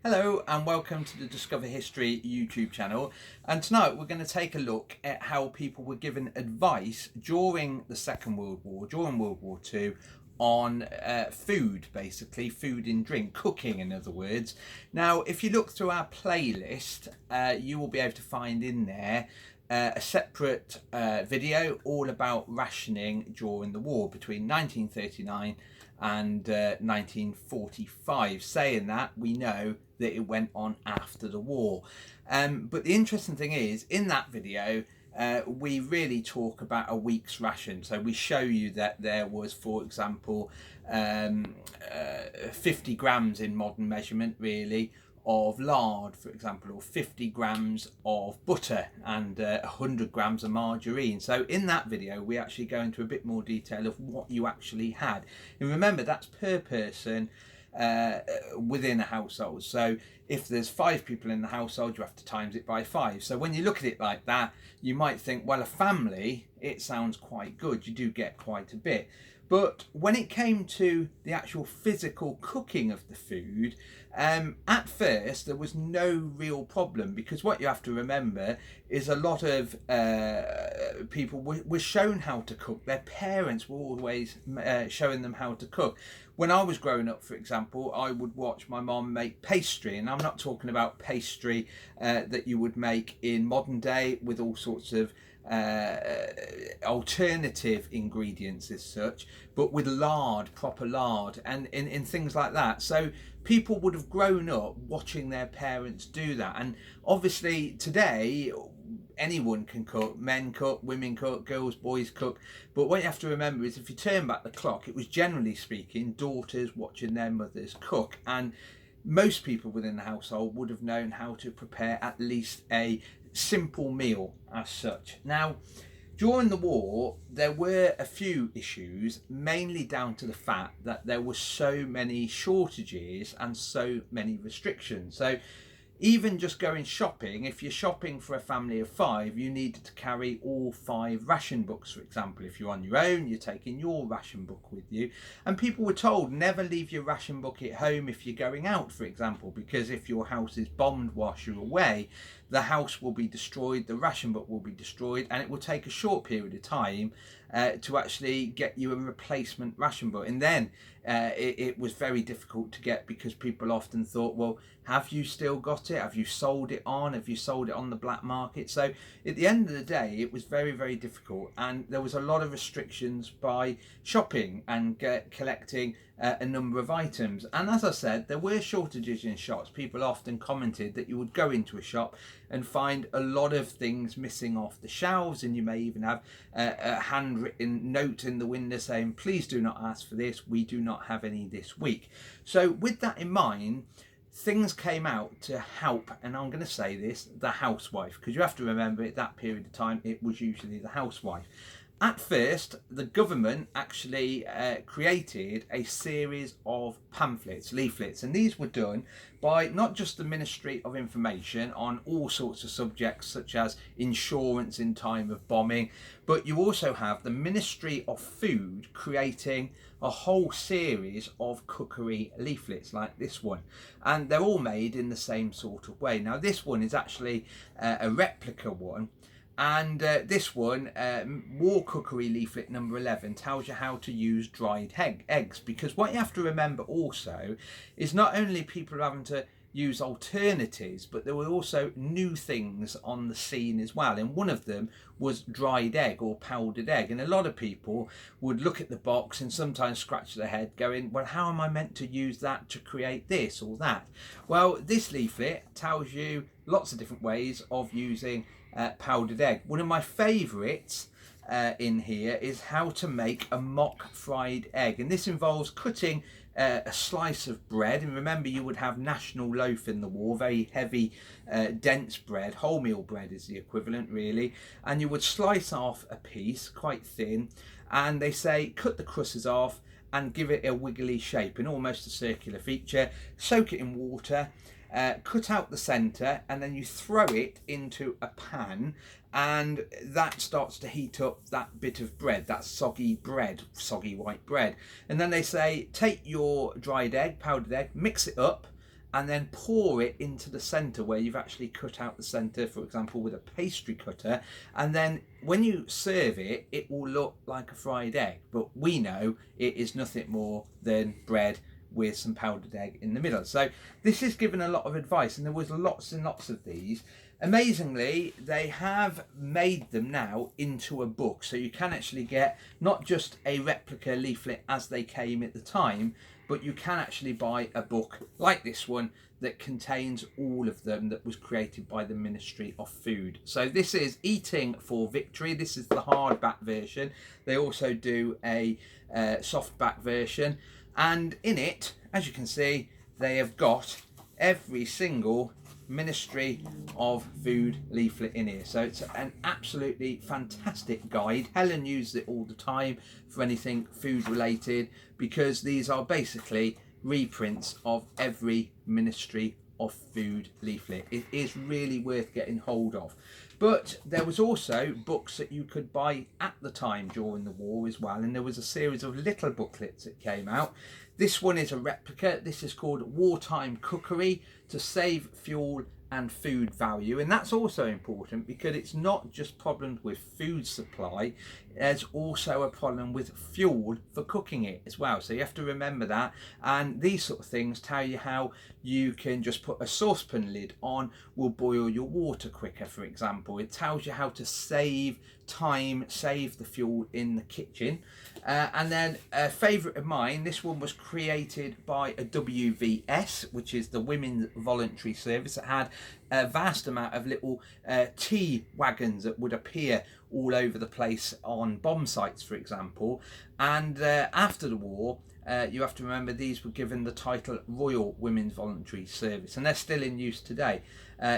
Hello and welcome to the Discover History YouTube channel, and tonight we're going to take a look at how people were given advice during the Second World War, during World War II, on food, basically food and drink, cooking in other words. Now if you look through our playlist, you will be able to find in there a separate video all about rationing during the war between 1939 and 1945. Saying that, we know that it went on after the war. But the interesting thing is, in that video, we really talk about a week's ration. So we show you that there was, for example, 50 grams in modern measurement, really, of lard, for example, or 50 grams of butter and 100 grams of margarine. So in that video we actually go into a bit more detail of what you actually had, and remember that's per person within a household. So if there's 5 people in the household, you have to times it by 5. So when you look at it like that, you might think, well, a family, it sounds quite good, you do get quite a bit. But when it came to the actual physical cooking of the food, at first there was no real problem, because what you have to remember is a lot of people were shown how to cook. Their parents were always showing them how to cook. When I was growing up, for example, I would watch my mom make pastry, and I'm not talking about pastry that you would make in modern day with all sorts of alternative ingredients as such, but with lard, proper lard, and in things like that. So people would have grown up watching their parents do that. And obviously today anyone can cook. Men cook, women cook, girls, boys cook. But what you have to remember is, if you turn back the clock, it was generally speaking daughters watching their mothers cook, and most people within the household would have known how to prepare at least a simple meal as such. Now during the war there were a few issues, mainly down to the fact that there were so many shortages and so many restrictions. So even just going shopping, if you're shopping for a family of 5, you needed to carry all 5 ration books, for example. If you're on your own, you're taking your ration book with you. And people were told, never leave your ration book at home if you're going out, for example, because if your house is bombed whilst you're away, the house will be destroyed, the ration book will be destroyed, and it will take a short period of time to actually get you a replacement ration book. And then it was very difficult to get, because people often thought, well, have you still got it? Have you sold it on? Have you sold it on the black market? So at the end of the day, it was very, very difficult, and there was a lot of restrictions by shopping and collecting a number of items. And as I said, there were shortages in shops. People often commented that you would go into a shop and find a lot of things missing off the shelves, and you may even have a handwritten note in the window saying, please do not ask for this, we do not have any this week. So with that in mind, things came out to help, and I'm going to say this, the housewife, because you have to remember at that period of time it was usually the housewife. At first, the government actually created a series of pamphlets, leaflets, and these were done by not just the Ministry of Information on all sorts of subjects such as insurance in time of bombing, but you also have the Ministry of Food creating a whole series of cookery leaflets like this one, and they're all made in the same sort of way. Now this one is actually a replica one. And this one, War Cookery Leaflet number 11, tells you how to use dried eggs. Because what you have to remember also is not only people having to use alternatives, but there were also new things on the scene as well. And one of them was dried egg or powdered egg. And a lot of people would look at the box and sometimes scratch their head going, well, how am I meant to use that to create this or that? Well, this leaflet tells you lots of different ways of using powdered egg. One of my favourites in here is how to make a mock fried egg, and this involves cutting a slice of bread. And remember, you would have national loaf in the war, very heavy dense bread, wholemeal bread is the equivalent really, and you would slice off a piece quite thin, and they say cut the crusts off and give it a wiggly shape and almost a circular feature. Soak it in water, cut out the centre, and then you throw it into a pan, and that starts to heat up that bit of bread, that soggy bread, soggy white bread. And then they say take your dried egg, powdered egg, mix it up, and then pour it into the centre where you've actually cut out the centre, for example, with a pastry cutter. And then when you serve it, it will look like a fried egg. But we know it is nothing more than bread with some powdered egg in the middle. So this is given a lot of advice, and there was lots and lots of these. Amazingly, they have made them now into a book, so you can actually get not just a replica leaflet as they came at the time, but you can actually buy a book like this one that contains all of them, that was created by the Ministry of Food. So this is Eating for Victory. This is the hardback version. They also do a softback version, and in it, as you can see, they have got every single Ministry of Food leaflet in here. So it's an absolutely fantastic guide. Helen uses it all the time for anything food related, because these are basically reprints of every Ministry of Food leaflet. It is really worth getting hold of. But there was also books that you could buy at the time during the war as well, and there was a series of little booklets that came out. This one is a replica. This is called Wartime Cookery to Save Fuel and Food Value, and that's also important because it's not just problems with food supply, there's also a problem with fuel for cooking it as well, so you have to remember that. And these sort of things tell you how you can just put a saucepan lid on, will boil your water quicker, for example. It tells you how to save time, save the fuel in the kitchen. And then a favourite of mine, this one was created by a WVS, which is the Women's Voluntary Service. That had a vast amount of little tea wagons that would appear all over the place on bomb sites, for example. And after the war, you have to remember these were given the title Royal Women's Voluntary Service, and they're still in use today.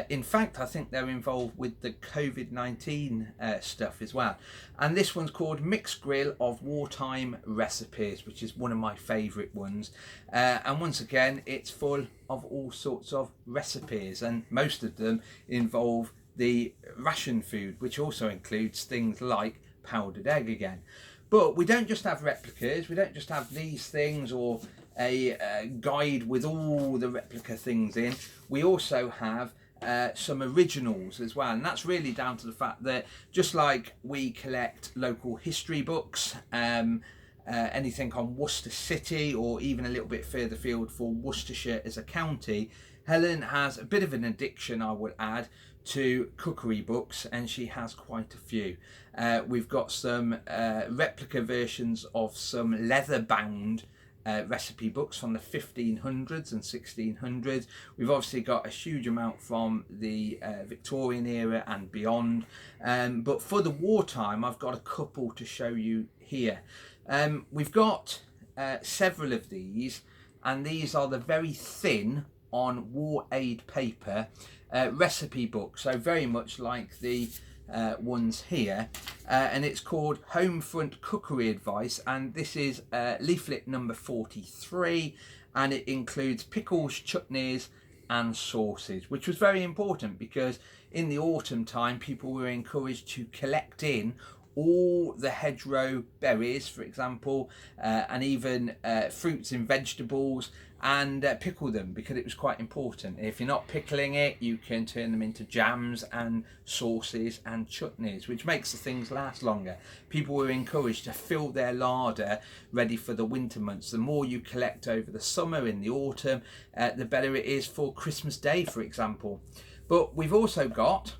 In fact, I think they're involved with the COVID-19 stuff as well. And this one's called Mixed Grill of Wartime Recipes, which is one of my favourite ones. And once again, it's full of all sorts of recipes, and most of them involve the ration food, which also includes things like powdered egg again. But we don't just have replicas, we don't just have these things or a guide with all the replica things in. We also have some originals as well, and that's really down to the fact that just like we collect local history books, anything on Worcester City, or even a little bit further field for Worcestershire as a county, Helen has a bit of an addiction, I would add, to cookery books, and she has quite a few. We've got some replica versions of some leather bound recipe books from the 1500s and 1600s. We've obviously got a huge amount from the Victorian era and beyond, but for the wartime I've got a couple to show you here. We've got several of these, and these are the very thin on war aid paper recipe books, so very much like the ones here, and it's called Homefront Cookery Advice, and this is leaflet number 43, and it includes pickles, chutneys and sauces, which was very important because in the autumn time people were encouraged to collect in all the hedgerow berries, for example, and even fruits and vegetables, and pickle them because it was quite important. If you're not pickling it, you can turn them into jams and sauces and chutneys, which makes the things last longer. People were encouraged to fill their larder ready for the winter months. The more you collect over the summer, in the autumn, the better it is for Christmas Day, for example. But we've also got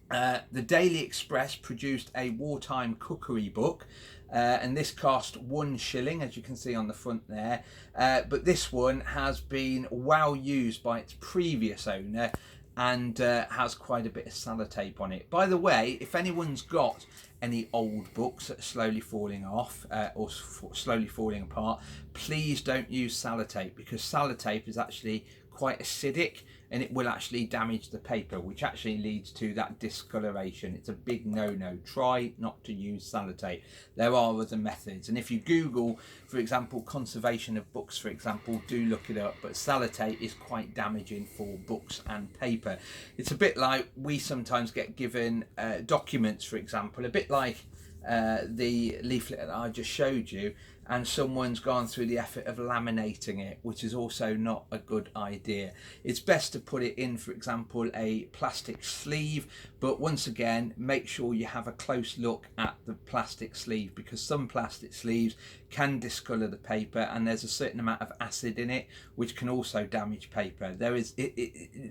the Daily Express produced a wartime cookery book, and this cost 1 shilling, as you can see on the front there, but this one has been well used by its previous owner and has quite a bit of sellotape on it. By the way, if anyone's got any old books that are slowly falling off or slowly falling apart, please don't use sellotape, because sellotape is actually quite acidic and it will actually damage the paper, which actually leads to that discoloration. It's a big no-no. Try not to use sellotape. There are other methods, and if you Google, for example, conservation of books, for example, do look it up, but sellotape is quite damaging for books and paper. It's a bit like we sometimes get given documents, for example, a bit like the leaflet that I just showed you, and someone's gone through the effort of laminating it, which is also not a good idea. It's best to put it in, for example, a plastic sleeve, but once again, make sure you have a close look at the plastic sleeve, because some plastic sleeves can discolour the paper, and there's a certain amount of acid in it which can also damage paper.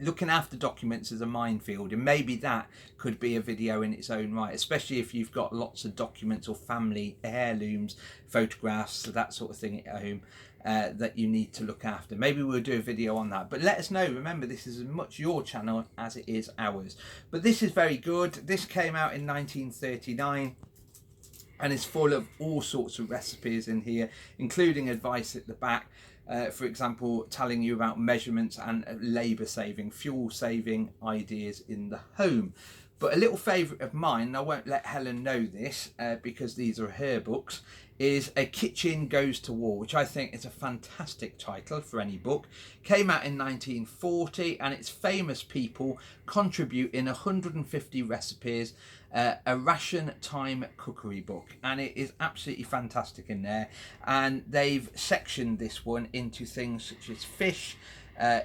Looking after documents is a minefield, and maybe that could be a video in its own right, especially if you've got lots of documents or family heirlooms, photographs, that sort of thing at home that you need to look after. Maybe we'll do a video on that, but let us know. Remember, this is as much your channel as it is ours. But this is very good. This came out in 1939 and is full of all sorts of recipes in here, including advice at the back. For example, telling you about measurements and labour saving, fuel saving ideas in the home. But a little favourite of mine, and I won't let Helen know this because these are her books, is A Kitchen Goes to War, which I think is a fantastic title for any book. Came out in 1940, and it's famous people contribute in 150 recipes, a ration time cookery book, and it is absolutely fantastic in there. And they've sectioned this one into things such as fish,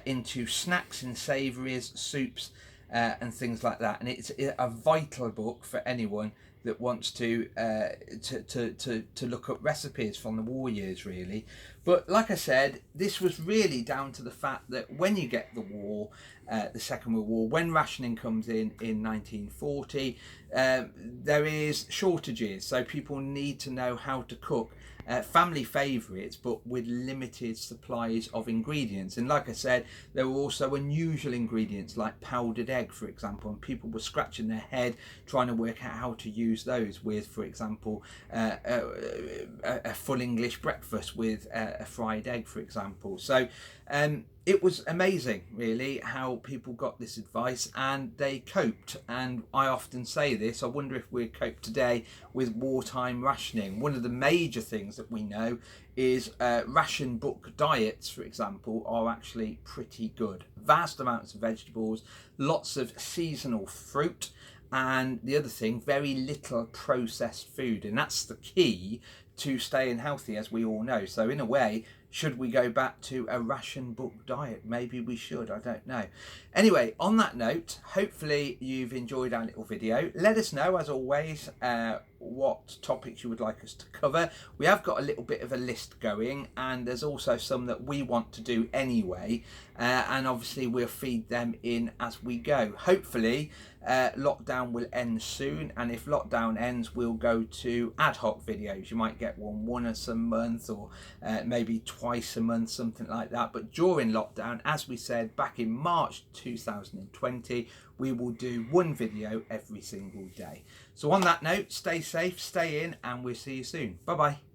into snacks and savouries, soups, and things like that. And it's a vital book for anyone that wants to look up recipes from the war years, really. But like I said, this was really down to the fact that when you get the war, the Second World War, when rationing comes in 1940, there is shortages, so people need to know how to cook family favourites, but with limited supplies of ingredients. And like I said, there were also unusual ingredients like powdered egg, for example, and people were scratching their head trying to work out how to use those with, for example, a full English breakfast with a fried egg, for example. So it was amazing, really, how people got this advice and they coped. And I often say this, I wonder if we cope today with wartime rationing. One of the major things that we know is ration book diets, for example, are actually pretty good. Vast amounts of vegetables, lots of seasonal fruit, and the other thing, very little processed food. And that's the key to staying healthy, as we all know. So in a way, should we go back to a ration book diet? Maybe we should, I don't know. Anyway, on that note, hopefully you've enjoyed our little video. Let us know, as always, what topics you would like us to cover. We have got a little bit of a list going, and there's also some that we want to do anyway, and obviously we'll feed them in as we go. Hopefully lockdown will end soon, and if lockdown ends, we'll go to ad hoc videos. You might get one once a month, or maybe twice a month, something like that. But during lockdown, as we said back in March 2020, we will do one video every single day. So on that note, stay safe, stay in, and we'll see you soon. Bye bye.